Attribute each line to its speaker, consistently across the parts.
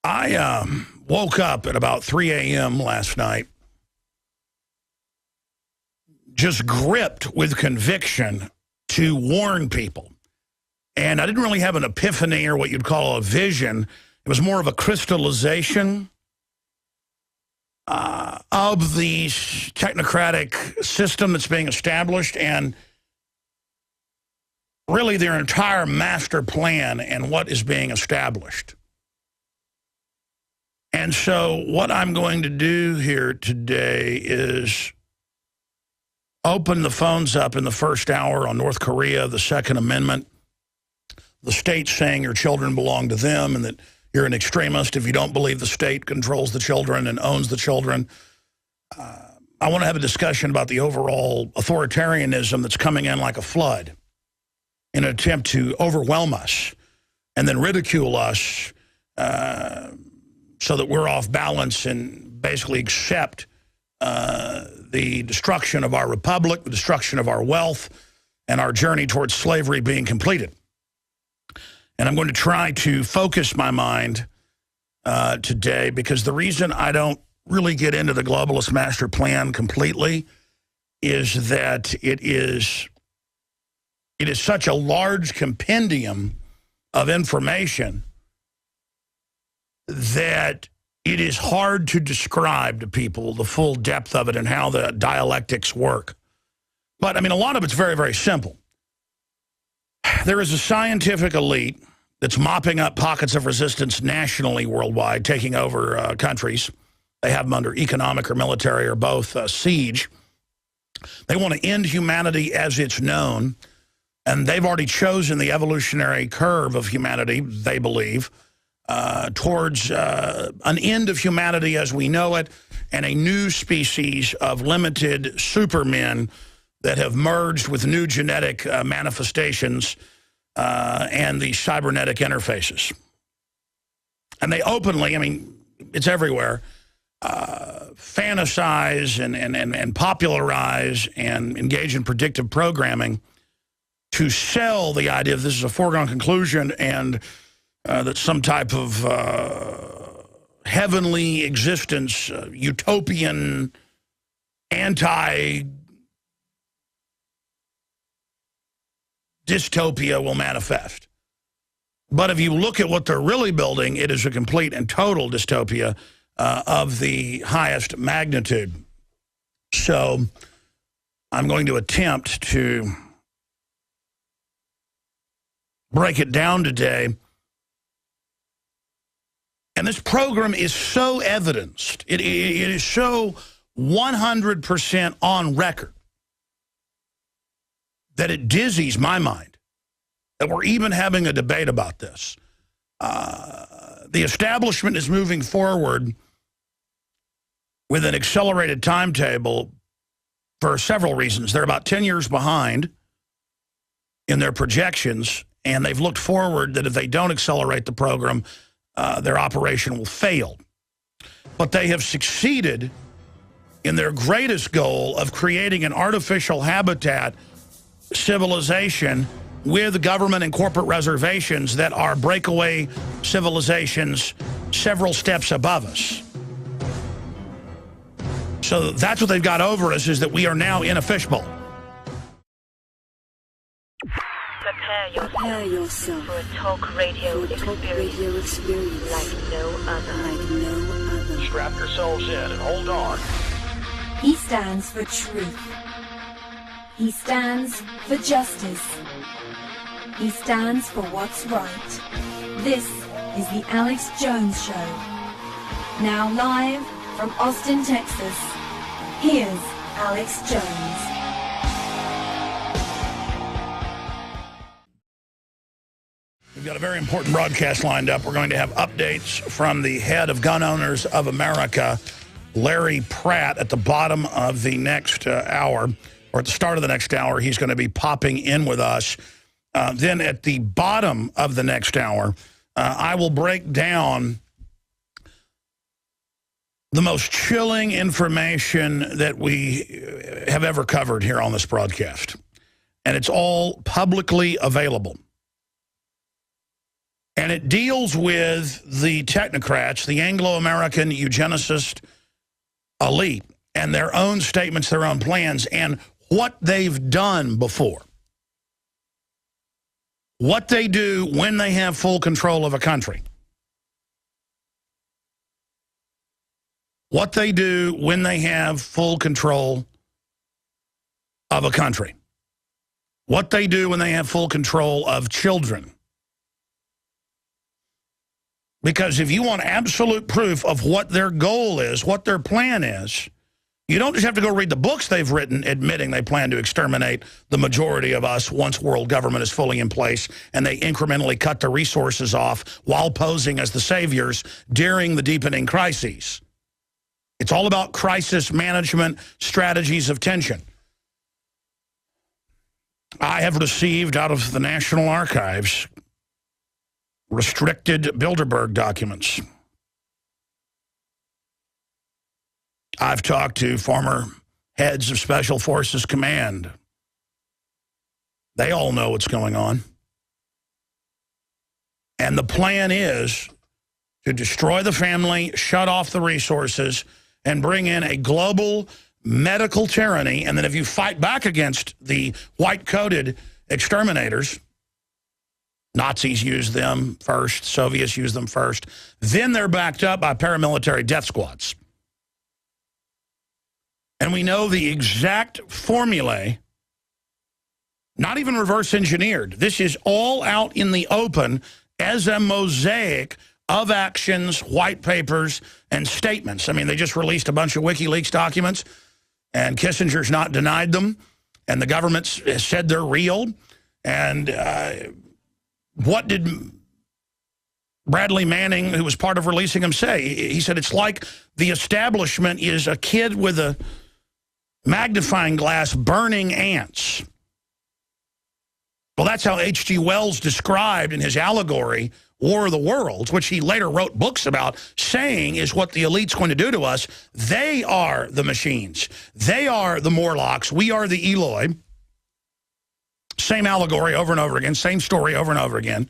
Speaker 1: I woke up at about 3 a.m. last night, just gripped with conviction to warn people. And I didn't really have an epiphany or what you'd call a vision. It was more of a crystallization of the technocratic system that's being established and really their entire master plan and what is being established. And so what I'm going to do here today is open the phones up in the first hour on North Korea, the Second Amendment, the state saying your children belong to them and that you're an extremist if you don't believe the state controls the children and owns the children. I want to have a discussion about the overall authoritarianism that's coming in like a flood in an attempt to overwhelm us and then ridicule us so that we're off balance and basically accept the destruction of our republic, the destruction of our wealth, and our journey towards slavery being completed. And I'm going to try to focus my mind today because the reason I don't really get into the globalist master plan completely is that it is such a large compendium of information that it is hard to describe to people the full depth of it and how the dialectics work. But, I mean, a lot of it's very, very simple. There is a scientific elite that's mopping up pockets of resistance nationally worldwide, taking over countries. They have them under economic or military or both siege. They want to end humanity as it's known, and they've already chosen the evolutionary curve of humanity, they believe, towards an end of humanity as we know it and a new species of limited supermen that have merged with new genetic manifestations and the cybernetic interfaces. And they openly, I mean, it's everywhere, fantasize and popularize and engage in predictive programming to sell the idea of this is a foregone conclusion and that some type of heavenly existence, utopian, anti-dystopia will manifest. But if you look at what they're really building, it is a complete and total dystopia of the highest magnitude. So I'm going to attempt to break it down today. And this program is so evidenced. It is so 100% on record that it dizzies my mind that we're even having a debate about this. The establishment is moving forward with an accelerated timetable for several reasons. They're about 10 years behind in their projections, and they've looked forward that if they don't accelerate the program, their operation will fail. But they have succeeded in their greatest goal of creating an artificial habitat civilization with government and corporate reservations that are breakaway civilizations several steps above us. So that's what they've got over us, is that we are now in a fishbowl.
Speaker 2: Prepare yourself for a talk radio experience like no other.
Speaker 1: Strap yourselves in and hold on.
Speaker 3: He stands for truth. He stands for justice. He stands for what's right. This is the Alex Jones Show. Now live from Austin, Texas, here's Alex Jones.
Speaker 1: We've got a very important broadcast lined up. We're going to have updates from the head of Gun Owners of America, Larry Pratt, at the bottom of the next hour, or at the start of the next hour. He's going to be popping in with us. Then at the bottom of the next hour, I will break down the most chilling information that we have ever covered here on this broadcast. And it's all publicly available. And it deals with the technocrats, the Anglo-American eugenicist elite, and their own statements, their own plans, and what they've done before. What they do when they have full control of a country. What they do when they have full control of a country. What they do when they have full control of children. Because if you want absolute proof of what their goal is, what their plan is, you don't just have to go read the books they've written admitting they plan to exterminate the majority of us once world government is fully in place and they incrementally cut the resources off while posing as the saviors during the deepening crises. It's all about crisis management, strategies of tension. I have received out of the National Archives restricted Bilderberg documents. I've talked to former heads of Special Forces Command. They all know what's going on. And the plan is to destroy the family, shut off the resources, and bring in a global medical tyranny. And then if you fight back against the white-coated exterminators, Nazis used them first, Soviets used them first, then they're backed up by paramilitary death squads. And we know the exact formulae, not even reverse engineered. This is all out in the open as a mosaic of actions, white papers, and statements. I mean, they just released a bunch of WikiLeaks documents, and Kissinger's not denied them, and the government said they're real. And what did Bradley Manning, who was part of releasing them, say? He said it's like the establishment is a kid with a magnifying glass burning ants. Well, that's how H.G. Wells described in his allegory, War of the Worlds, which he later wrote books about, saying is what the elite's going to do to us. They are the machines. They are the Morlocks. We are the Eloi. Same allegory over and over again, same story over and over again.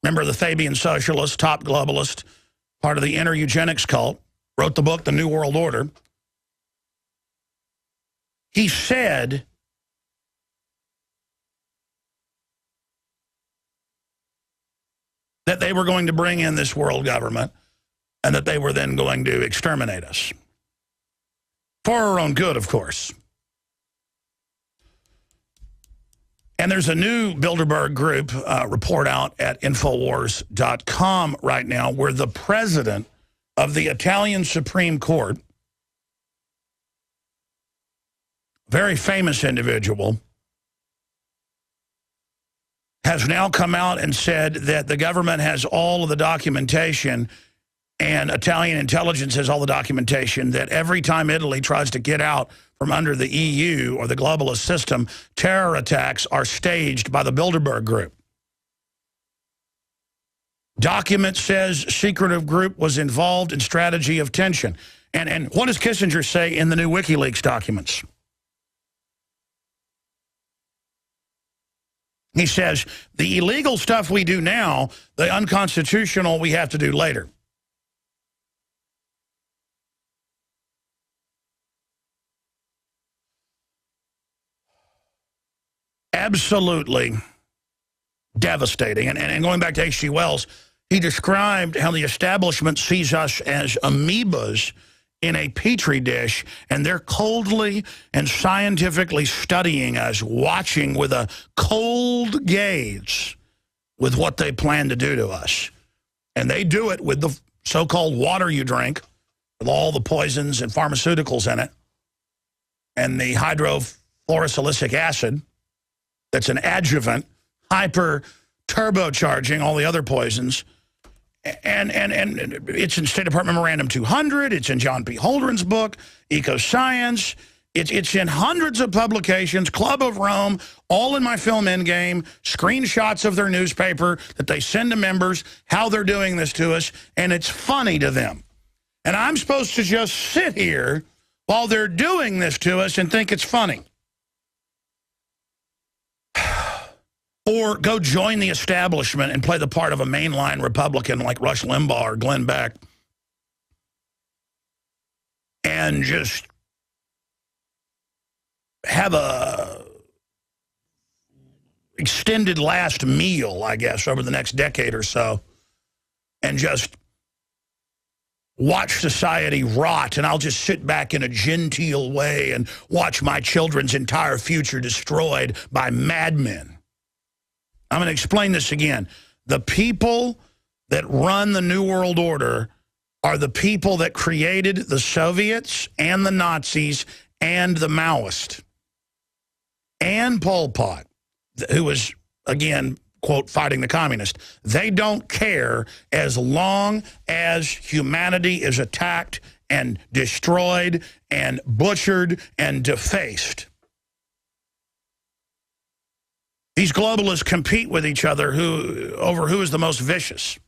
Speaker 1: Remember the Fabian socialist, top globalist, part of the inner eugenics cult, wrote the book, The New World Order. He said that they were going to bring in this world government and that they were then going to exterminate us. For our own good, of course. And there's a new Bilderberg group report out at Infowars.com right now where the president of the Italian Supreme Court, very famous individual, has now come out and said that the government has all of the documentation and Italian intelligence has all the documentation that every time Italy tries to get out from under the EU or the globalist system, terror attacks are staged by the Bilderberg group. Document says secretive group was involved in strategy of tension. And what does Kissinger say in the new WikiLeaks documents? He says, the illegal stuff we do now, the unconstitutional we have to do later. Absolutely devastating. And going back to H.G. Wells, he described how the establishment sees us as amoebas in a petri dish, and they're coldly and scientifically studying us, watching with a cold gaze with what they plan to do to us. And they do it with the so-called water you drink, with all the poisons and pharmaceuticals in it, and the hydrofluorosilicic acid that's an adjuvant, hyper turbocharging all the other poisons. And it's in State Department Memorandum 200. It's in John P. Holdren's book, Ecoscience. It's in hundreds of publications, Club of Rome, all in my film Endgame, screenshots of their newspaper that they send to members, how they're doing this to us, and it's funny to them. And I'm supposed to just sit here while they're doing this to us and think it's funny. Or go join the establishment and play the part of a mainline Republican like Rush Limbaugh or Glenn Beck. And just have a extended last meal, I guess, over the next decade or so. And just watch society rot, and I'll just sit back in a genteel way and watch my children's entire future destroyed by madmen. I'm going to explain this again. The people that run the New World Order are the people that created the Soviets and the Nazis and the Maoists. And Pol Pot, who was, again, quote, fighting the communists. They don't care as long as humanity is attacked and destroyed and butchered and defaced. These globalists compete with each other over who is the most vicious.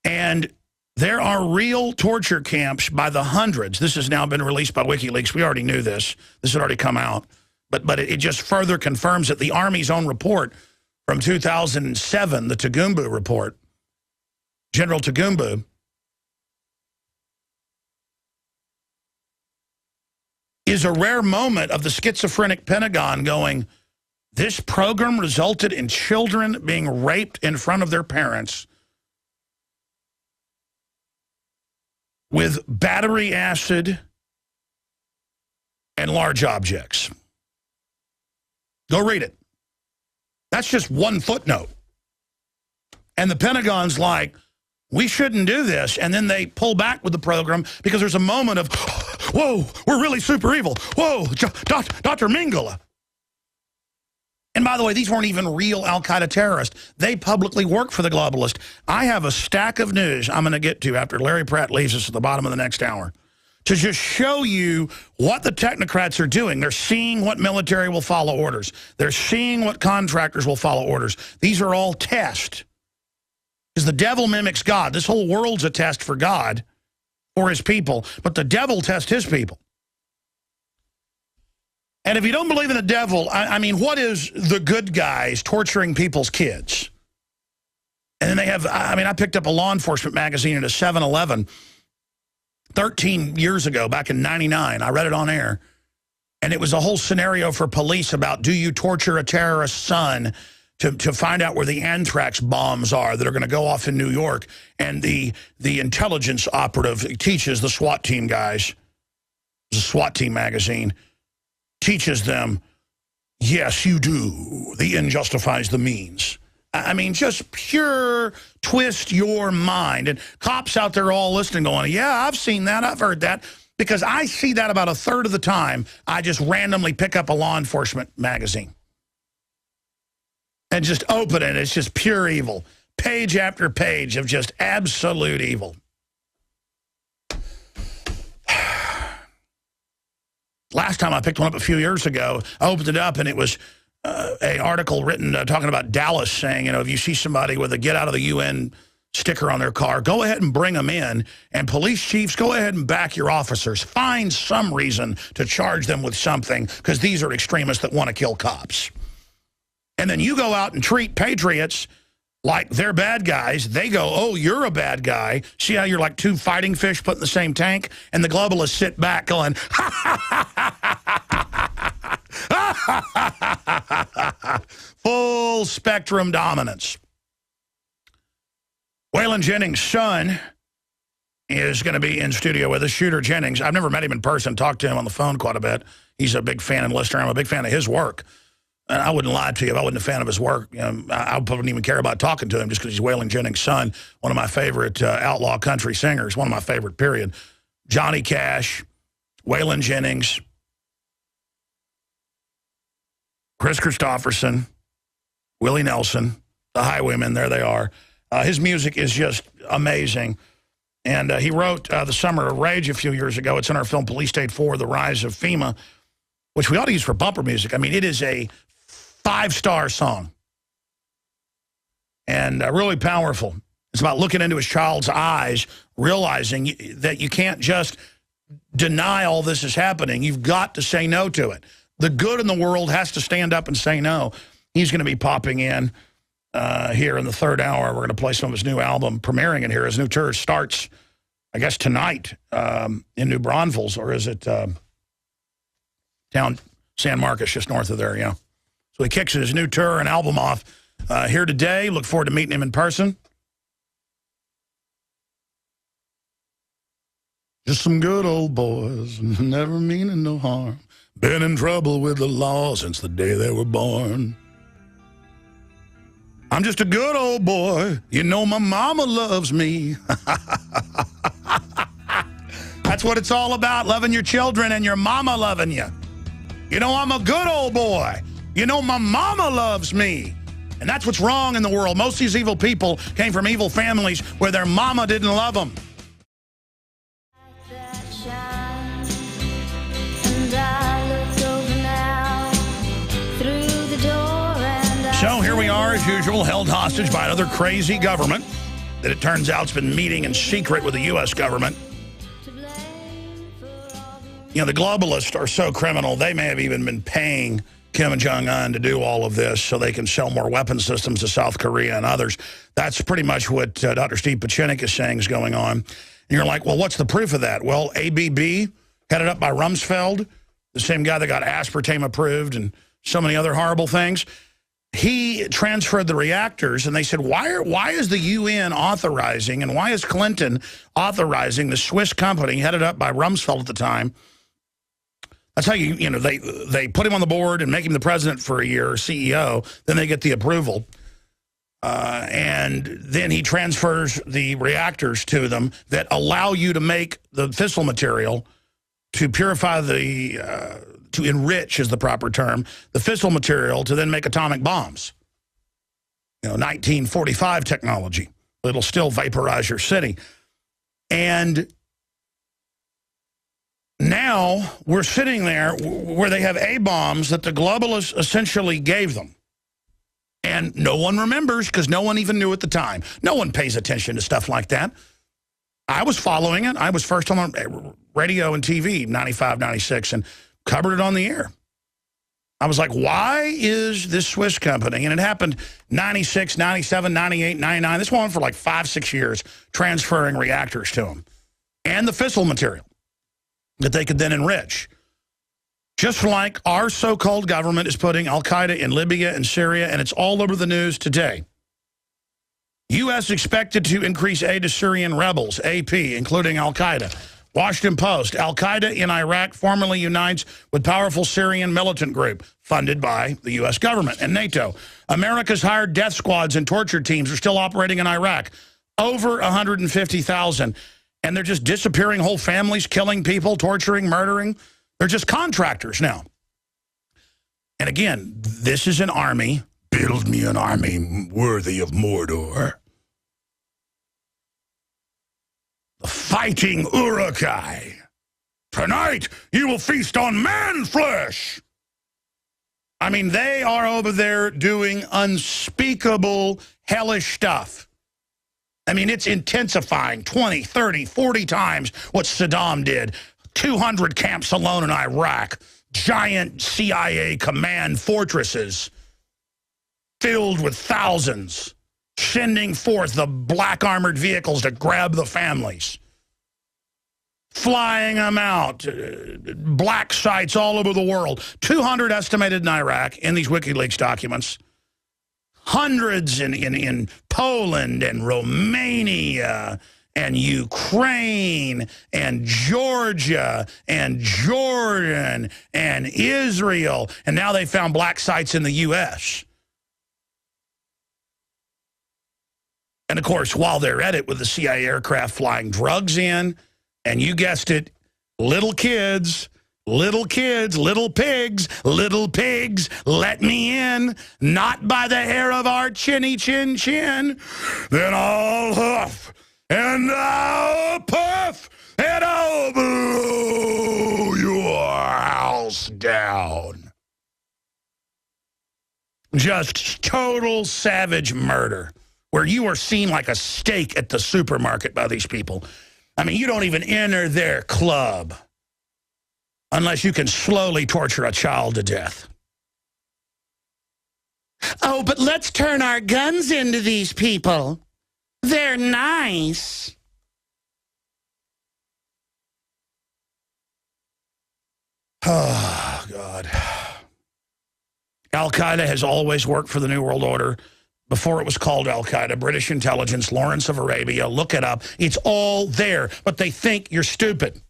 Speaker 1: And there are real torture camps by the hundreds. This has now been released by WikiLeaks. We already knew this. This had already come out. But it just further confirms that the Army's own report from 2007, the Tagumbu report, General Tagumbu, is a rare moment of the schizophrenic Pentagon going, this program resulted in children being raped in front of their parents with battery acid and large objects. Go read it. That's just one footnote. And the Pentagon's like, we shouldn't do this. And then they pull back with the program because there's a moment of, whoa, we're really super evil. Whoa, Dr. Mengele. And by the way, these weren't even real al-Qaeda terrorists. They publicly work for the globalist. I have a stack of news I'm going to get to after Larry Pratt leaves us at the bottom of the next hour to just show you what the technocrats are doing. They're seeing what military will follow orders. They're seeing what contractors will follow orders. These are all tests. Because the devil mimics God. This whole world's a test for God or his people, but the devil tests his people. And if you don't believe in the devil, I mean, what is the good guys torturing people's kids? And then they have, I mean, I picked up a law enforcement magazine at a 7-Eleven 13 years ago, back in '99. I read it on air. And it was a whole scenario for police about, do you torture a terrorist's son to find out where the anthrax bombs are that are going to go off in New York? And the intelligence operative teaches the SWAT team guys, it was a SWAT team magazine, teaches them, yes, you do. The end justifies the means. I mean, just pure twist your mind. And cops out there all listening going, yeah, I've seen that. I've heard that. Because I see that about a third of the time. I just randomly pick up a law enforcement magazine and just open it. It's just pure evil. Page after page of just absolute evil. Last time I picked one up a few years ago, I opened it up and it was an article written talking about Dallas saying, you know, if you see somebody with a get out of the UN sticker on their car, go ahead and bring them in. And police chiefs, go ahead and back your officers. Find some reason to charge them with something because these are extremists that want to kill cops. And then you go out and treat patriots like they're bad guys. They go, oh, you're a bad guy. See how you're like two fighting fish put in the same tank? And the globalists sit back going, ha, ha, ha, ha, ha, ha. Full spectrum dominance. Waylon Jennings' son is going to be in studio with us, Shooter Jennings. I've never met him in person, talked to him on the phone quite a bit. He's a big fan and listener. I'm a big fan of his work. And I wouldn't lie to you if I wasn't a fan of his work. You know, I wouldn't even care about talking to him just because he's Waylon Jennings' son, one of my favorite outlaw country singers, one of my favorite, period. Johnny Cash, Waylon Jennings, Chris Christopherson, Willie Nelson, the Highwaymen, there they are. His music is just amazing. And he wrote The Summer of Rage a few years ago. It's in our film Police State 4, The Rise of FEMA, which we ought to use for bumper music. I mean, it is a 5-star song. And really powerful. It's about looking into his child's eyes, realizing that you can't just deny all this is happening. You've got to say no to it. The good in the world has to stand up and say no. He's going to be popping in here in the third hour. We're going to play some of his new album, premiering it here. His new tour starts, I guess, tonight in New Braunfels, or is it down San Marcos, just north of there, yeah. So he kicks his new tour and album off here today. Look forward to meeting him in person. Just some good old boys, never meaning no harm. Been in trouble with the law since the day they were born. I'm just a good old boy. You know my mama loves me. That's what it's all about, loving your children and your mama loving you. You know I'm a good old boy. You know my mama loves me. And that's what's wrong in the world. Most of these evil people came from evil families where their mama didn't love them. So here we are, as usual, held hostage by another crazy government that it turns out has been meeting in secret with the U.S. government. You know, the globalists are so criminal, they may have even been paying Kim Jong-un to do all of this so they can sell more weapon systems to South Korea and others. That's pretty much what Dr. Steve Pachinik is saying is going on. And you're like, well, what's the proof of that? Well, ABB, headed up by Rumsfeld, the same guy that got aspartame approved and so many other horrible things, he transferred the reactors, and they said, why is the UN authorizing, and why is Clinton authorizing the Swiss company headed up by Rumsfeld at the time? That's how they put him on the board and make him the president for a year, or CEO, then they get the approval. And then he transfers the reactors to them that allow you to make the fissile material to purify to enrich is the proper term, the fissile material to then make atomic bombs. You know, 1945 technology. It'll still vaporize your city. And now we're sitting there where they have A-bombs that the globalists essentially gave them. And no one remembers because no one even knew at the time. No one pays attention to stuff like that. I was following it. I was first on radio and TV, 95, 96, and covered it on the air. I was like, why is this Swiss company, and it happened 96, 97, 98, 99, this went on for like 5, 6 years, transferring reactors to them, and the fissile material that they could then enrich. Just like our so-called government is putting al-Qaeda in Libya and Syria, and it's all over the news today. U.S. expected to increase aid to Syrian rebels, AP, including al-Qaeda. Washington Post, al-Qaeda in Iraq formally unites with powerful Syrian militant group funded by the U.S. government and NATO. America's hired death squads and torture teams are still operating in Iraq. Over 150,000. And they're just disappearing whole families, killing people, torturing, murdering. They're just contractors now. And again, this is an army. Build me an army worthy of Mordor. The fighting Uruk-hai. Tonight, you will feast on man flesh. I mean, they are over there doing unspeakable, hellish stuff. I mean, it's intensifying 20, 30, 40 times what Saddam did. 200 camps alone in Iraq. Giant CIA command fortresses filled with thousands, sending forth the black armored vehicles to grab the families, flying them out, black sites all over the world. 200 estimated in Iraq in these WikiLeaks documents. Hundreds in Poland and Romania and Ukraine and Georgia and Jordan and Israel. And now they found black sites in the U.S. And, of course, while they're at it with the CIA aircraft flying drugs in, and you guessed it, little kids, little pigs, let me in, not by the hair of our chinny chin chin, then I'll huff, and I'll puff, and I'll blow your house down. Just total savage murder, where you are seen like a steak at the supermarket by these people. I mean, you don't even enter their club unless you can slowly torture a child to death. Oh, but let's turn our guns into these people. They're nice. Oh, God. Al-Qaeda has always worked for the New World Order. Before it was called Al-Qaeda, British intelligence, Lawrence of Arabia, look it up. It's all there, but they think you're stupid.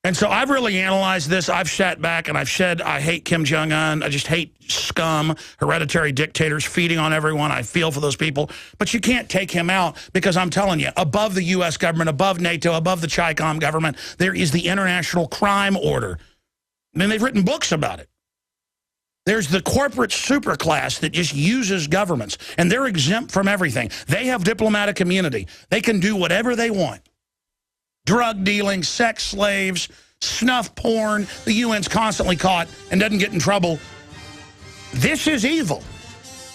Speaker 1: And so I've really analyzed this. I've sat back and I've said I hate Kim Jong-un. I just hate scum, hereditary dictators feeding on everyone. I feel for those people. But you can't take him out because I'm telling you, above the U.S. government, above NATO, above the CHICOM government, there is the International Crime Order. I mean, they've written books about it. There's the corporate superclass that just uses governments, and they're exempt from everything. They have diplomatic immunity. They can do whatever they want. Drug dealing, sex slaves, snuff porn. The UN's constantly caught and doesn't get in trouble. This is evil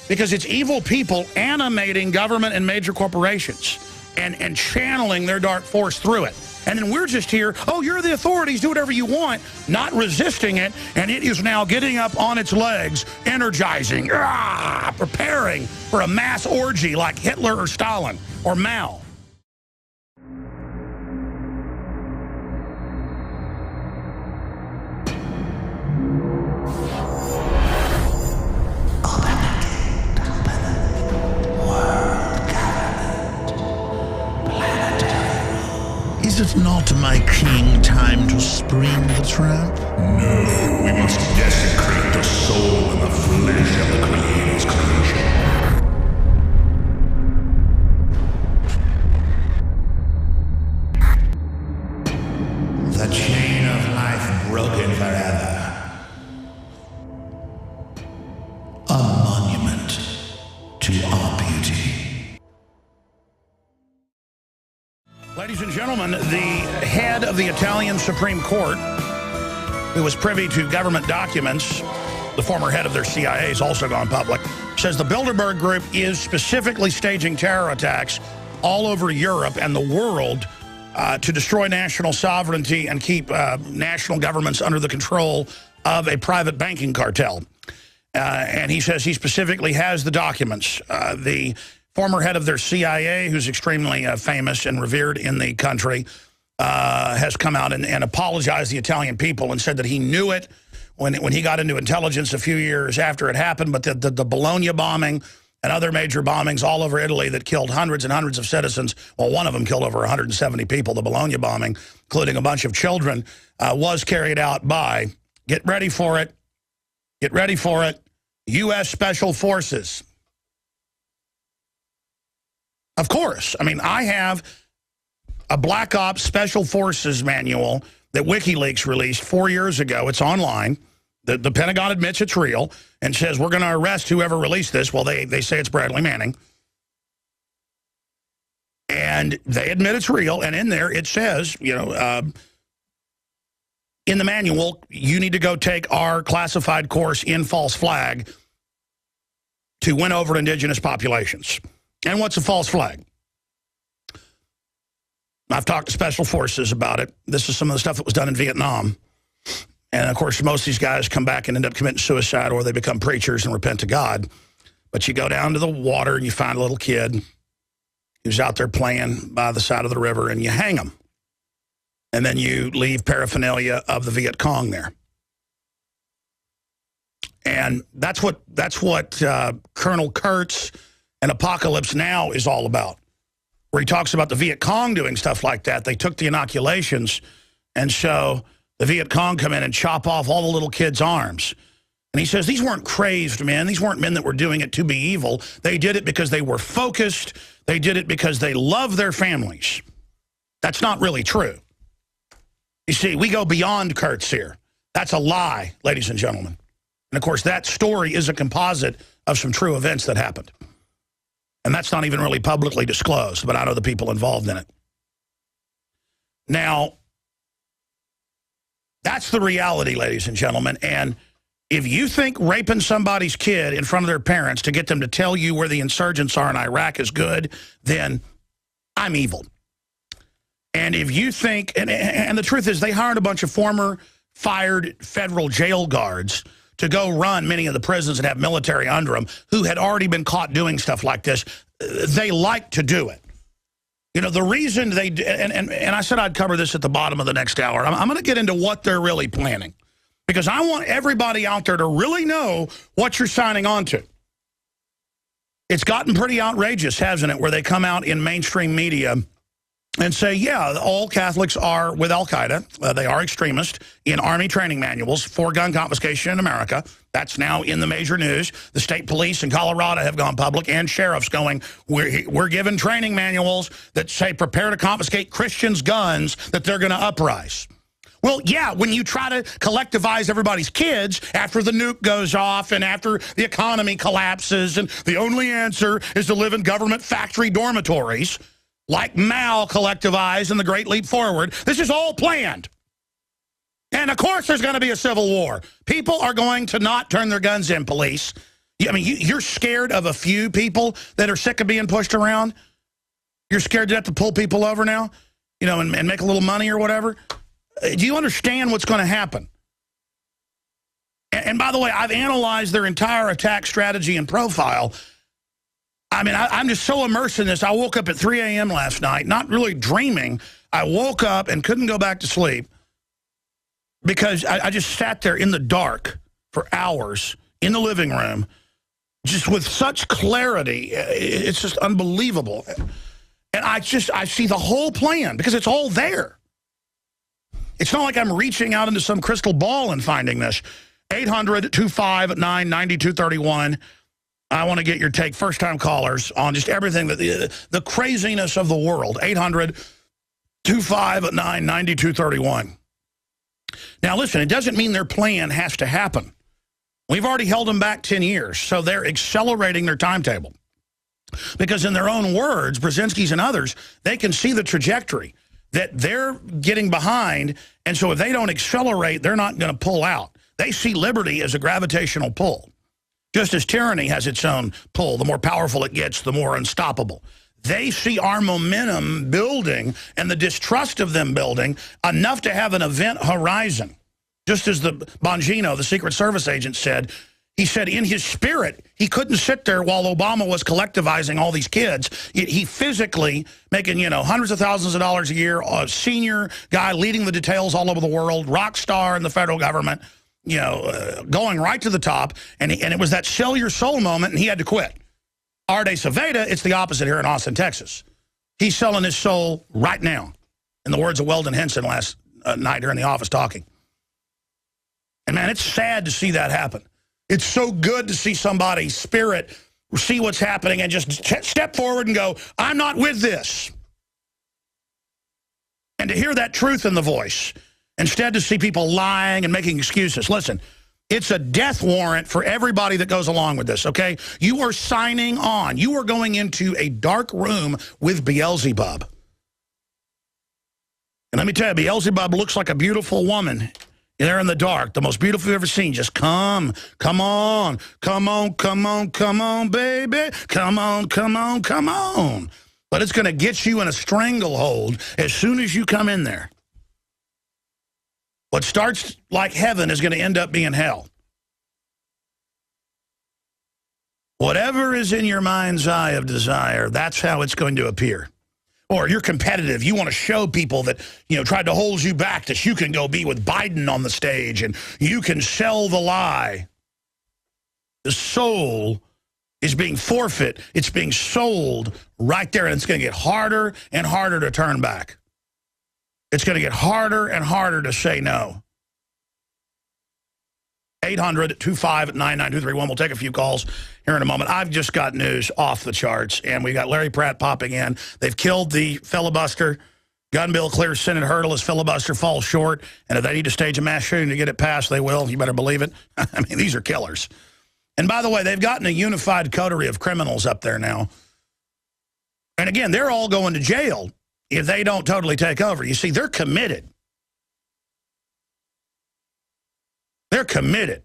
Speaker 1: because it's evil people animating government and major corporations and channeling their dark force through it. And then we're just here, oh, you're the authorities, do whatever you want, not resisting it, and it is now getting up on its legs, energizing, preparing for a mass orgy like Hitler or Stalin or Mao.
Speaker 4: Is it not, my king, time to spring the trap?
Speaker 5: No, we must desecrate the soul and the flesh of the Creator's creation.
Speaker 4: The chain of life broken forever. A monument to our beauty.
Speaker 1: Ladies and gentlemen, the head of the Italian Supreme Court, who was privy to government documents, the former head of their CIA has also gone public, says the Bilderberg Group is specifically staging terror attacks all over Europe and the world to destroy national sovereignty and keep national governments under the control of a private banking cartel. And he says he specifically has the documents. The former head of their CIA, who's extremely famous and revered in the country, has come out and apologized to the Italian people and said that he knew it when he got into intelligence a few years after it happened, but the Bologna bombing and other major bombings all over Italy that killed hundreds and hundreds of citizens, well, one of them killed over 170 people, the Bologna bombing, including a bunch of children, was carried out by, get ready for it, U.S. Special Forces. Of course. I mean, I have a Black Ops Special Forces manual that WikiLeaks released 4 years ago. It's online. The Pentagon admits it's real and says we're going to arrest whoever released this. Well, they say it's Bradley Manning. And they admit it's real. And in there it says, you know, in the manual, you need to go take our classified course in false flag to win over indigenous populations. And what's a false flag? I've talked to special forces about it. This is some of the stuff that was done in Vietnam. And, of course, most of these guys come back and end up committing suicide or they become preachers and repent to God. But you go down to the water and you find a little kid who's out there playing by the side of the river and you hang him. And then you leave paraphernalia of the Viet Cong there. And that's what Colonel Kurtz and Apocalypse Now is all about, where he talks about the Viet Cong doing stuff like that. They took the inoculations, and so the Viet Cong come in and chop off all the little kids' arms. And he says these weren't crazed men. These weren't men that were doing it to be evil. They did it because they were focused. They did it because they love their families. That's not really true. You see, we go beyond Kurtz here. That's a lie, ladies and gentlemen. And, of course, that story is a composite of some true events that happened. And that's not even really publicly disclosed, but I know the people involved in it. Now, that's the reality, ladies and gentlemen. And if you think raping somebody's kid in front of their parents to get them to tell you where the insurgents are in Iraq is good, then I'm evil. And if you think, and the truth is they hired a bunch of former fired federal jail guards to go run many of the prisons that have military under them who had already been caught doing stuff like this. They like to do it. You know, the reason they do, and I said I'd cover this at the bottom of the next hour. I'm going to get into what they're really planning, because I want everybody out there to really know what you're signing on to. It's gotten pretty outrageous, hasn't it, where they come out in mainstream media and say, yeah, all Catholics are with al-Qaeda. They are extremists in Army training manuals for gun confiscation in America. That's now in the major news. The state police in Colorado have gone public, and sheriffs going, we're given training manuals that say prepare to confiscate Christians' guns that they're going to uprise. Well, yeah, when you try to collectivize everybody's kids after the nuke goes off and after the economy collapses, and the only answer is to live in government factory dormitories, like Mao collectivized in the Great Leap Forward. This is all planned. And, of course, there's going to be a civil war. People are going to not turn their guns in, police. I mean, you're scared of a few people that are sick of being pushed around? You're scared to have to pull people over now, you know, and make a little money or whatever? Do you understand what's going to happen? And by the way, I've analyzed their entire attack strategy and profile. I mean, I'm just so immersed in this. I woke up at 3 a.m. last night, not really dreaming. I woke up and couldn't go back to sleep because I just sat there in the dark for hours in the living room, just with such clarity. It's just unbelievable. And I see the whole plan because it's all there. It's not like I'm reaching out into some crystal ball and finding this. 800-259-9231. I want to get your take, first-time callers, on just everything, the craziness of the world. 800-259-9231. Now, listen, it doesn't mean their plan has to happen. We've already held them back 10 years, so they're accelerating their timetable. Because in their own words, Brzezinski's and others, they can see the trajectory that they're getting behind, and so if they don't accelerate, they're not going to pull out. They see liberty as a gravitational pull. Just as tyranny has its own pull, the more powerful it gets, the more unstoppable. They see our momentum building and the distrust of them building enough to have an event horizon. Just as the Bongino, the Secret Service agent, said, he said in his spirit, he couldn't sit there while Obama was collectivizing all these kids. He physically making, you know, hundreds of thousands of dollars a year, a senior guy leading the details all over the world, rock star in the federal government, you know, going right to the top, and it was that sell your soul moment, and he had to quit. Arde Saveda, it's the opposite here in Austin, Texas. He's selling his soul right now, in the words of Weldon Henson last night here in the office talking. And, man, it's sad to see that happen. It's so good to see somebody's spirit see what's happening and just step forward and go, I'm not with this. And to hear that truth in the voice, instead to see people lying and making excuses. Listen, it's a death warrant for everybody that goes along with this, okay? You are signing on. You are going into a dark room with Beelzebub. And let me tell you, Beelzebub looks like a beautiful woman there in the dark, the most beautiful you've ever seen. Just come on, baby. Come on. But it's going to get you in a stranglehold as soon as you come in there. What starts like heaven is going to end up being hell. Whatever is in your mind's eye of desire, that's how it's going to appear. Or you're competitive. You want to show people that, you know, tried to hold you back, that you can go be with Biden on the stage and you can sell the lie. The soul is being forfeit. It's being sold right there, and it's going to get harder and harder to turn back. It's going to get harder and harder to say no. 800-259-9231. We'll take a few calls here in a moment. I've just got news off the charts, and we got Larry Pratt popping in. They've killed the filibuster. Gun bill clears Senate hurdle as filibuster falls short, and if they need to stage a mass shooting to get it passed, they will. You better believe it. I mean, these are killers. And by the way, they've gotten a unified coterie of criminals up there now. And again, they're all going to jail if they don't totally take over. You see, they're committed. They're committed.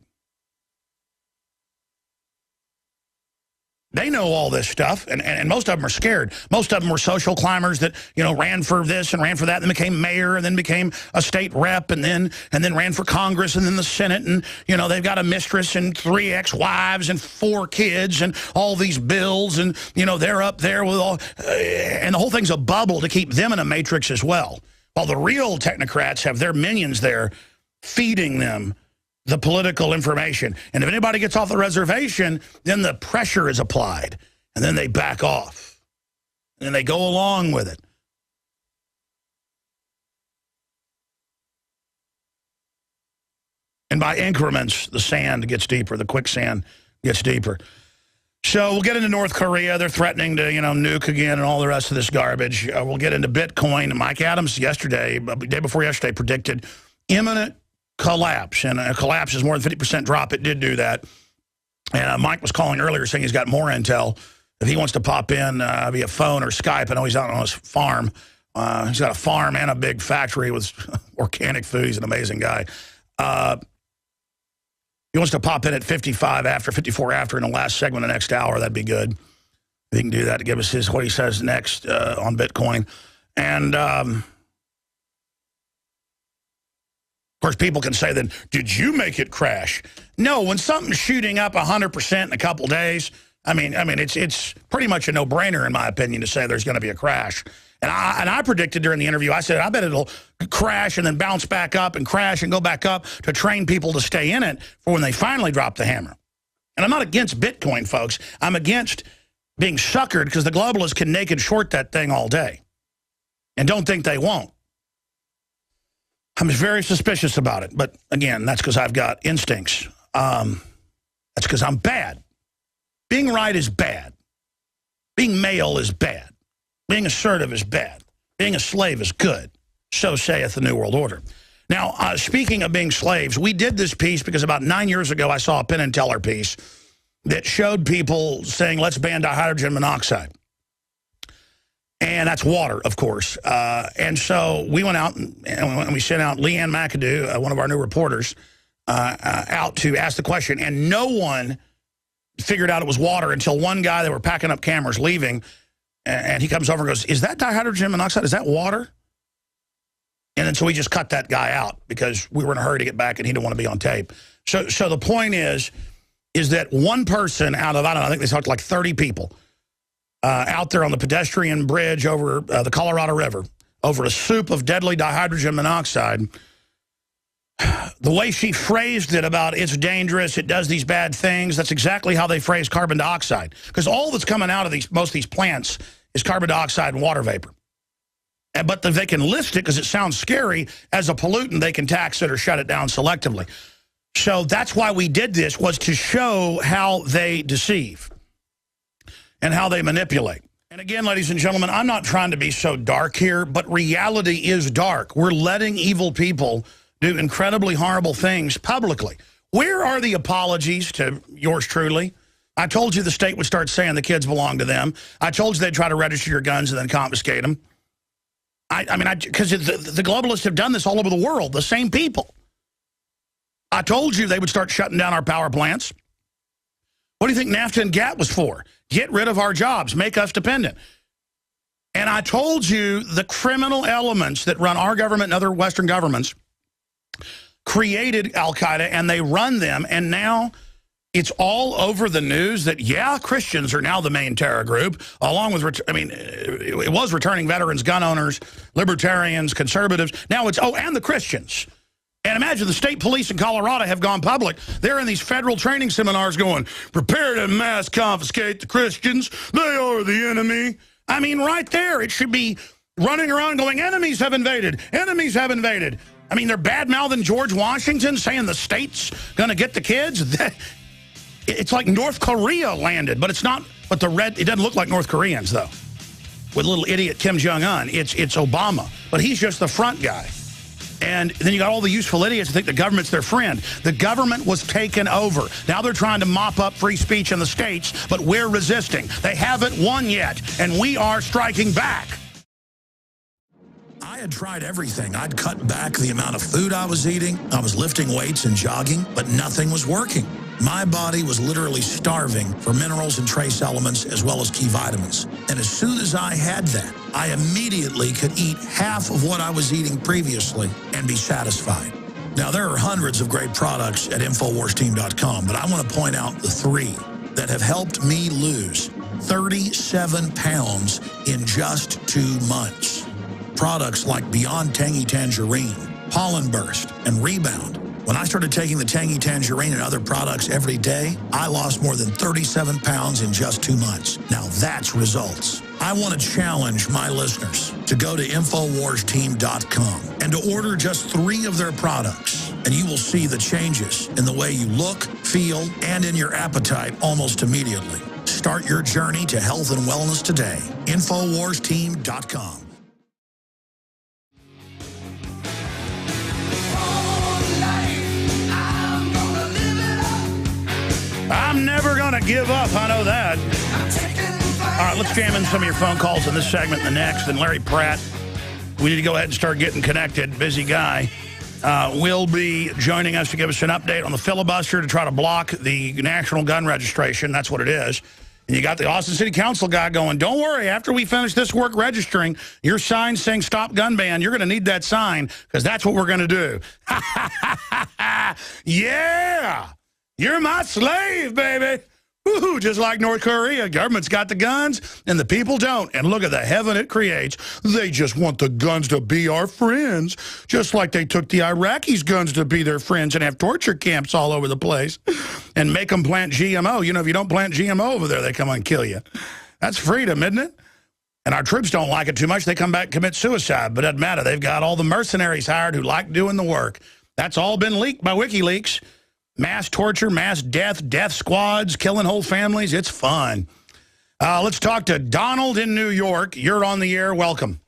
Speaker 1: They know all this stuff, and most of them are scared. Most of them were social climbers that, ran for this and ran for that, and then became mayor, and then became a state rep, and then ran for Congress, and then the Senate, and, they've got a mistress and 3 ex-wives and 4 kids and all these bills, and, they're up there with all, and the whole thing's a bubble to keep them in a matrix as well. While the real technocrats have their minions there feeding them the political information. And if anybody gets off the reservation, then the pressure is applied. And then they back off. And then they go along with it. And by increments, the sand gets deeper. The quicksand gets deeper. So we'll get into North Korea. They're threatening to, nuke again and all the rest of this garbage. We'll get into Bitcoin. Mike Adams yesterday, day before yesterday, predicted imminent collapse, and a collapse is more than 50% drop. It did do that. And Mike was calling earlier saying he's got more intel. If he wants to pop in via phone or Skype, I know he's out on his farm. He's got a farm and a big factory with organic food. He's an amazing guy. He wants to pop in at 55 after, 54 after in the last segment of the next hour. That'd be good. If he can do that to give us what he says next on Bitcoin. And of course, people can say then, did you make it crash? No, when something's shooting up 100% in a couple days, I mean, it's pretty much a no-brainer, in my opinion, to say there's going to be a crash. And I predicted during the interview, I said, I bet it'll crash and then bounce back up and crash and go back up to train people to stay in it for when they finally drop the hammer. And I'm not against Bitcoin, folks. I'm against being suckered because the globalists can naked short that thing all day. And don't think they won't. I'm very suspicious about it. But, again, that's because I've got instincts. That's because I'm bad. Being right is bad. Being male is bad. Being assertive is bad. Being a slave is good. So saith the New World Order. Now, speaking of being slaves, we did this piece because about 9 years ago I saw a Penn and Teller piece that showed people saying, let's ban dihydrogen monoxide. And that's water, of course. And so we went out and we sent out Leanne McAdoo, one of our new reporters, out to ask the question. And no one figured out it was water until one guy, they were packing up cameras, leaving, and he comes over and goes, is that dihydrogen monoxide? Is that water? And then so we just cut that guy out because we were in a hurry to get back and he didn't want to be on tape. So the point is that one person out of, I don't know, I think they talked like 30 people, out there on the pedestrian bridge over the Colorado River, over a soup of deadly dihydrogen monoxide. The way she phrased it about it's dangerous, it does these bad things, that's exactly how they phrase carbon dioxide. Because all that's coming out of most of these plants is carbon dioxide and water vapor. But they can list it because it sounds scary. As a pollutant, they can tax it or shut it down selectively. So that's why we did this, was to show how they deceive and how they manipulate. And again, ladies and gentlemen, I'm not trying to be so dark here, but reality is dark. We're letting evil people do incredibly horrible things publicly. Where are the apologies to yours truly? I told you the state would start saying the kids belong to them. I told you they'd try to register your guns and then confiscate them. Because the globalists have done this all over the world, the same people. I told you they would start shutting down our power plants. What do you think NAFTA and GATT was for? Get rid of our jobs, make us dependent. And I told you the criminal elements that run our government and other Western governments created Al-Qaeda, and they run them, and now it's all over the news that, yeah, Christians are now the main terror group, along with, it was returning veterans, gun owners, libertarians, conservatives. Now it's, and the Christians. And imagine the state police in Colorado have gone public. They're in these federal training seminars going, prepare to mass confiscate the Christians. They are the enemy. I mean, right there, it should be running around going, enemies have invaded. Enemies have invaded. I mean, they're bad-mouthing George Washington, saying the state's going to get the kids. It's like North Korea landed, but it's not. But it doesn't look like North Koreans, though, with little idiot Kim Jong-un. It's Obama, but he's just the front guy. And then you got all the useful idiots who think the government's their friend. The government was taken over. Now they're trying to mop up free speech in the states, but we're resisting. They haven't won yet, and we are striking back. I had tried everything. I'd cut back the amount of food I was eating. I was lifting weights and jogging, but nothing was working. My body was literally starving for minerals and trace elements as well as key vitamins. And as soon as I had that, I immediately could eat half of what I was eating previously and be satisfied. Now, there are hundreds of great products at InfoWarsTeam.com, but I want to point out the 3 that have helped me lose 37 pounds in just 2 months. Products like Beyond Tangy Tangerine, Pollen Burst, and Rebound. When I started taking the Tangy Tangerine and other products every day, I lost more than 37 pounds in just 2 months. Now that's results. I want to challenge my listeners to go to InfoWarsTeam.com and to order just 3 of their products, and you will see the changes in the way you look, feel, and in your appetite almost immediately. Start your journey to health and wellness today. InfoWarsTeam.com. I'm never going to give up. I know that. All right, let's jam in some of your phone calls in this segment and the next. And Larry Pratt, we need to go ahead and start getting connected. Busy guy. Will be joining us to give us an update on the filibuster to try to block the national gun registration. That's what it is. And you got the Austin City Council guy going, don't worry, after we finish this work registering, your sign saying stop gun ban, you're going to need that sign because that's what we're going to do. Yeah! You're my slave, baby. Woo-hoo, just like North Korea. Government's got the guns, and the people don't. And look at the heaven it creates. They just want the guns to be our friends, just like they took the Iraqis' guns to be their friends and have torture camps all over the place and make them plant GMO. You know, if you don't plant GMO over there, they come and kill you. That's freedom, isn't it? And our troops don't like it too much. They come back and commit suicide, but it doesn't matter. They've got all the mercenaries hired who like doing the work. That's all been leaked by WikiLeaks. Mass torture, mass death, death squads, killing whole families. It's fun. Let's talk to Donald in New York. You're on the air. Welcome.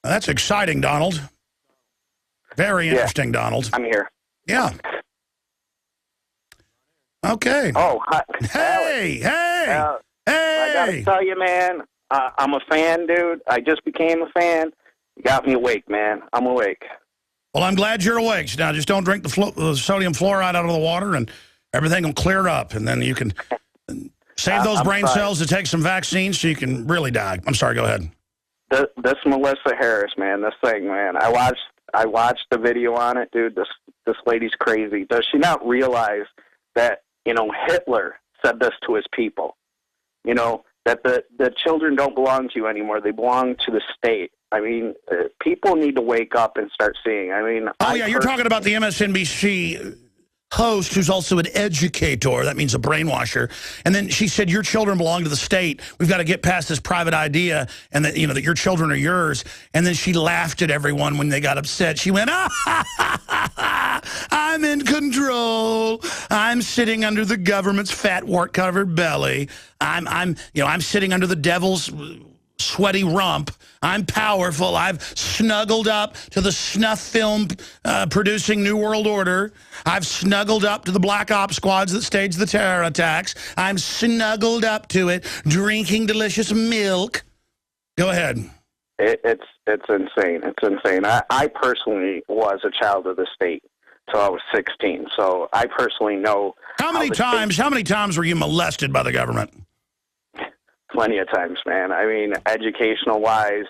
Speaker 1: That's exciting, Donald. Very interesting, Donald.
Speaker 6: I'm here.
Speaker 1: Yeah. Okay.
Speaker 6: Oh, hi.
Speaker 1: Hey.
Speaker 6: I gotta tell you, man, I'm a fan, dude. I just became a fan. You got me awake, man. I'm awake.
Speaker 1: Well, I'm glad you're awake. Now, just don't drink the sodium fluoride out of the water, and everything will clear up. And then you can save those brain cells to take some vaccines so you can really die. I'm sorry, go ahead.
Speaker 6: This Melissa Harris, man, this thing, man. I watched the video on it, dude. This lady's crazy. Does she not realize that, you know, Hitler said this to his people? You know, that the children don't belong to you anymore. They belong to the state. I mean, people need to wake up and start seeing. I mean,
Speaker 1: you're talking about the MSNBC host who's also an educator. That means a brainwasher. And then she said, your children belong to the state. We've got to get past this private idea and that, you know, that your children are yours. And then she laughed at everyone when they got upset. She went, I'm in control. I'm sitting under the government's fat wart-covered belly. I'm sitting under the devil's sweaty rump. I'm powerful. I've snuggled up to the snuff film producing New World Order. I've snuggled up to the black ops squads that staged the terror attacks. I'm snuggled up to it, drinking delicious milk. Go ahead.
Speaker 6: It's insane. It's insane. I personally was a child of the state till I was 16, so I personally know. How many
Speaker 1: times were you molested by the government?
Speaker 6: Plenty of times, man. I mean, educational-wise,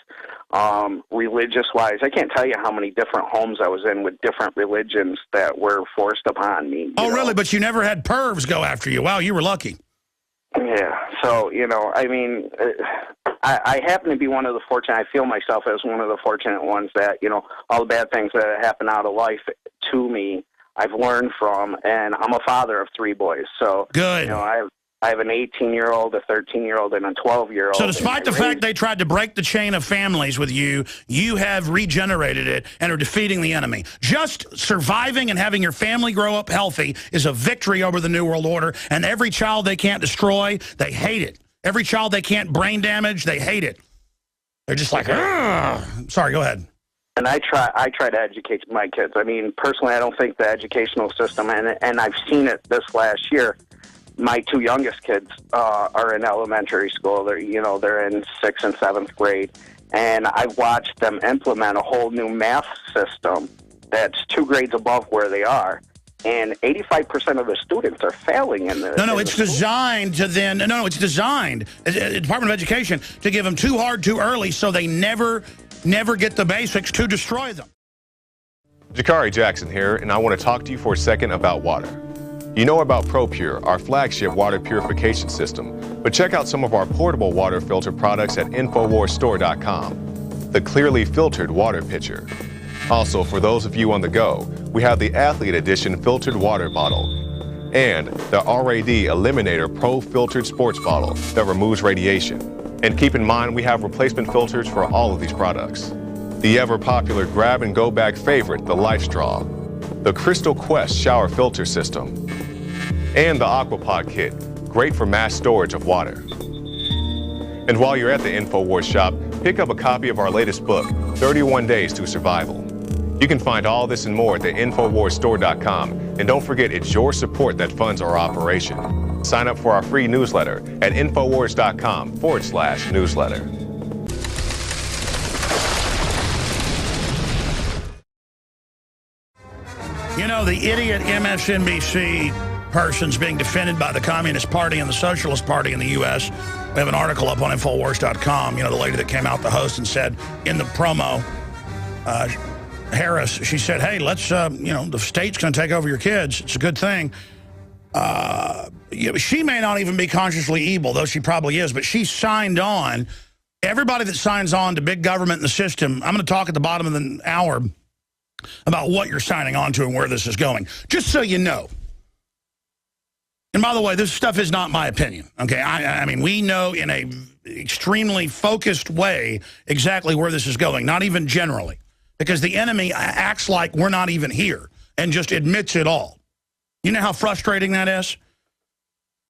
Speaker 6: religious-wise. I can't tell you how many different homes I was in with different religions that were forced upon me.
Speaker 1: Oh, really? But you never had pervs go after you. Wow, you were lucky.
Speaker 6: Yeah. So, you know, I mean, I happen to be one of the fortunate. I feel myself as one of the fortunate ones that, you know, all the bad things that happen out of life to me, I've learned from, and I'm a father of 3 boys. So,
Speaker 1: good.
Speaker 6: You know, I have an 18-year-old, a 13-year-old, and a 12-year-old.
Speaker 1: So despite the fact they tried to break the chain of families with you, you have regenerated it and are defeating the enemy. Just surviving and having your family grow up healthy is a victory over the New World Order, and every child they can't destroy, they hate it. Every child they can't brain damage, they hate it. They're just like, ugh. Sorry, go ahead.
Speaker 6: And I try to educate my kids. I mean, personally, I don't think the educational system, and I've seen it this last year. My 2 youngest kids are in elementary school. They're in 6th and 7th grade, and I've watched them implement a whole new math system that's 2 grades above where they are. And 85% of the students are failing in the.
Speaker 1: No, it's designed to then. No, it's designed, Department of Education, to give them too hard too early so they never get the basics to destroy them.
Speaker 7: Jakari Jackson here, and I want to talk to you for a second about water. You know about ProPure, our flagship water purification system, but check out some of our portable water filter products at InfoWarsStore.com. The clearly filtered water pitcher. Also, for those of you on the go, we have the Athlete Edition filtered water bottle and the RAD Eliminator Pro filtered sports bottle that removes radiation. And keep in mind, we have replacement filters for all of these products. The ever-popular grab-and-go bag favorite, the Life Straw, the Crystal Quest shower filter system, and the Aquapod kit, great for mass storage of water. And while you're at the InfoWars shop, pick up a copy of our latest book, 31 Days to Survival. You can find all this and more at the InfoWarsStore.com, and don't forget it's your support that funds our operation. Sign up for our free newsletter at InfoWars.com/newsletter.
Speaker 1: You know, the idiot MSNBC person's being defended by the Communist Party and the Socialist Party in the U.S. We have an article up on InfoWars.com. You know, the lady that came out, the host, and said in the promo, Harris, she said, hey, let's, you know, the state's going to take over your kids. It's a good thing. She may not even be consciously evil, though she probably is, but she signed on. Everybody that signs on to big government and the system, I'm going to talk at the bottom of the hour about what you're signing on to and where this is going, just so you know. And by the way, this stuff is not my opinion, okay? I mean, we know in a extremely focused way exactly where this is going, not even generally, because the enemy acts like we're not even here and just admits it all. You know how frustrating that is?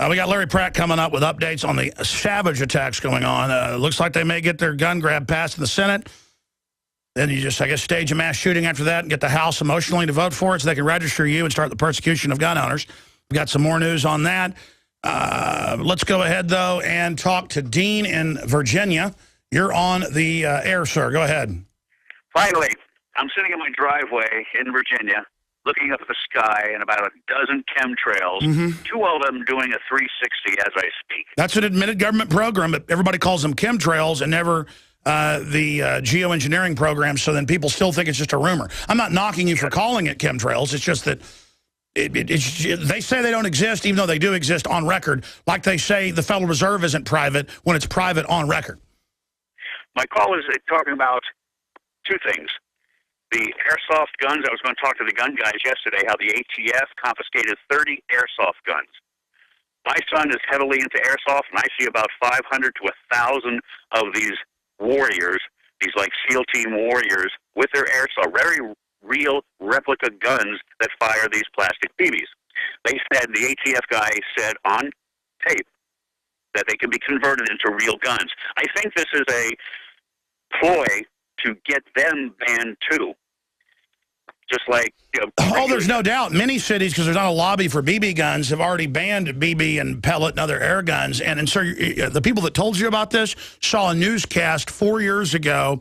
Speaker 1: We got Larry Pratt coming up with updates on the savage attacks going on. Looks like they may get their gun grab passed in the Senate. Then you just, I guess, stage a mass shooting after that and get the House emotionally to vote for it so they can register you and start the persecution of gun owners. We've got some more news on that. Let's go ahead, though, and talk to Dean in Virginia. You're on the air, sir. Go ahead.
Speaker 8: Finally, I'm sitting in my driveway in Virginia, looking up at the sky and about a dozen chemtrails, two of them doing a 360 as I speak.
Speaker 1: That's an admitted government program, but everybody calls them chemtrails and never the geoengineering program, so then people still think it's just a rumor. I'm not knocking you for calling it chemtrails. It's just that they say they don't exist, even though they do exist on record, like they say the Federal Reserve isn't private when it's private on record.
Speaker 8: My call is talking about two things. The airsoft guns. I was going to talk to the gun guys yesterday, how the ATF confiscated 30 airsoft guns. My son is heavily into airsoft, and I see about 500 to 1,000 of these warriors, these like SEAL team warriors, with their airsoft, very real replica guns that fire these plastic BBs. They said, the ATF guy said on tape that they can be converted into real guns. I think this is a ploy to get them banned too. Just like, you know,
Speaker 1: oh, there's no doubt. Many cities, because there's not a lobby for BB guns, have already banned BB and pellet and other air guns. And so the people that told you about this saw a newscast 4 years ago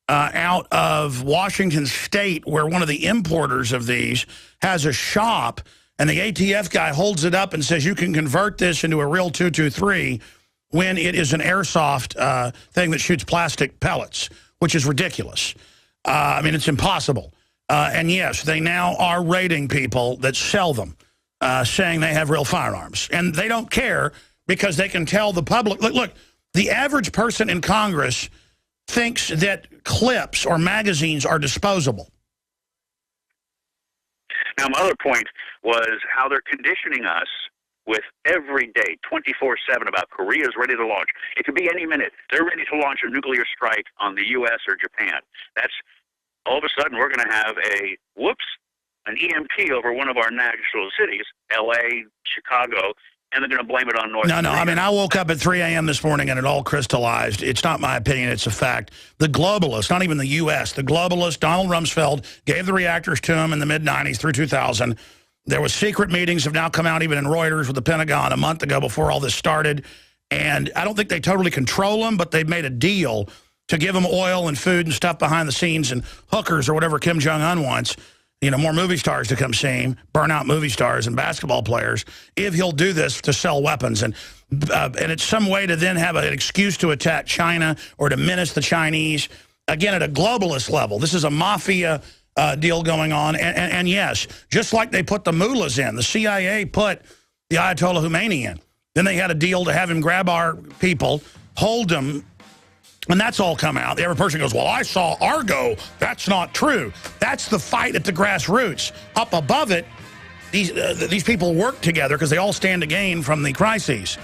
Speaker 1: out of Washington State where one of the importers of these has a shop, and the ATF guy holds it up and says you can convert this into a real 223 when it is an airsoft thing that shoots plastic pellets, which is ridiculous. I mean, it's impossible. And yes, they now are raiding people that sell them, saying they have real firearms. And they don't care because they can tell the public. Look, the average person in Congress thinks that clips or magazines are disposable.
Speaker 8: Now, my other point was how they're conditioning us with every day, 24/7, about Korea's ready to launch. It could be any minute. They're ready to launch a nuclear strike on the U.S. or Japan. That's all of a sudden, we're going to have an EMP over one of our national cities, L.A., Chicago, and they're going to blame it on North Korea.
Speaker 1: No, I mean, I woke up at 3 a.m. this morning and it all crystallized. It's not my opinion, it's a fact. The globalists, not even the U.S., the globalists, Donald Rumsfeld, gave the reactors to him in the mid-90s through 2000. There was secret meetings have now come out even in Reuters with the Pentagon a month ago before all this started. And I don't think they totally control them, but they've made a deal to give them oil and food and stuff behind the scenes and hookers or whatever Kim Jong-un wants. more movie stars to come see him, burn out movie stars and basketball players, if he'll do this to sell weapons. And it's some way to then have an excuse to attack China or to menace the Chinese. Again, at a globalist level, this is a mafia deal going on. And yes, just like they put the mullahs in, the CIA put the Ayatollah Khomeini in. Then they had a deal to have him grab our people, hold them, and that's all come out. The other person goes, well, I saw Argo. That's not true. That's the fight at the grassroots. Up above it, these people work together because they all stand to gain from the crises.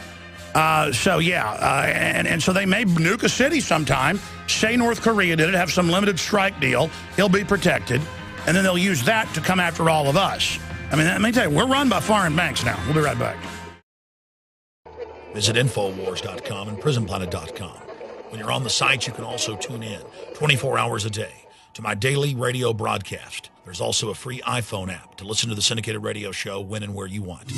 Speaker 1: So, yeah, and so they may nuke a city sometime, say North Korea did it, have some limited strike deal, he'll be protected, and then they'll use that to come after all of us. I mean, let me tell you, we're run by foreign banks now. We'll be right back.
Speaker 4: Visit Infowars.com and PrisonPlanet.com. When you're on the site, you can also tune in 24 hours a day to my daily radio broadcast. There's also a free iPhone app to listen to the syndicated radio show when and where you want.